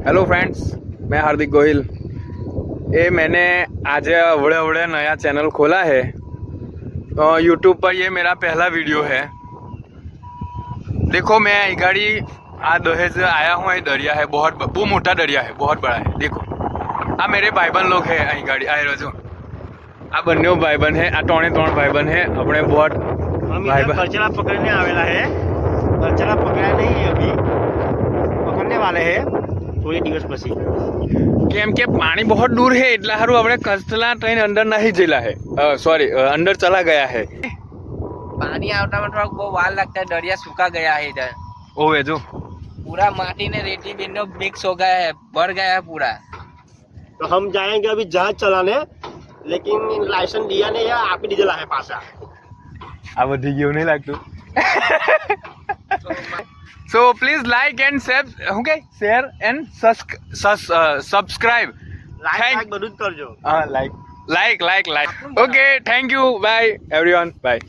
Hello friends, मैं हार्दिक गोहिल। ये मैंने आज बड़े नया चैनल खोला है। यूट्यूब पर ये मेरा पहला वीडियो है। देखो मैं અહીં ગાડી આ દહેજ आया हूँ। ये दरिया है, बहुत मोटा दरिया है, बहुत बड़ा है। देखो आ मेरे भाईबंध लोग है અહીં ગાડી आए रहो। आ बन्ने भाईबंध है, आ त्रोणे भाईबंध है अपने बहुत हम करचला पकड़ने आवेला है। करचला पकड़ा नहीं है अभी, पकड़ने वाले हैं थोड़े दिवस પછી। કેમ કે પાણી बहुत दूर है એટલા હારું આપણે કચલા ટ્રેન અંદર नहीं જેલા है, सॉरी अंदर चला गया है। पानी आवता में थोड़ा बहुत वार लगता है। दरिया सूखा गया है इधर, ओवे जो पूरा माटी ने रेती बिंदु मिक्स हो गया है, भर गया है पूरा। तो हम जाएंगे अभी जहाज चलाने, लेकिन लाइसेंस दिया नहीं है। आप ही डीजल है पासा આ બધી ગયું નહીં લાગતું। So please like and share and subscribe. Like બધું જ કરજો। like. Okay, thank you, bye everyone, bye.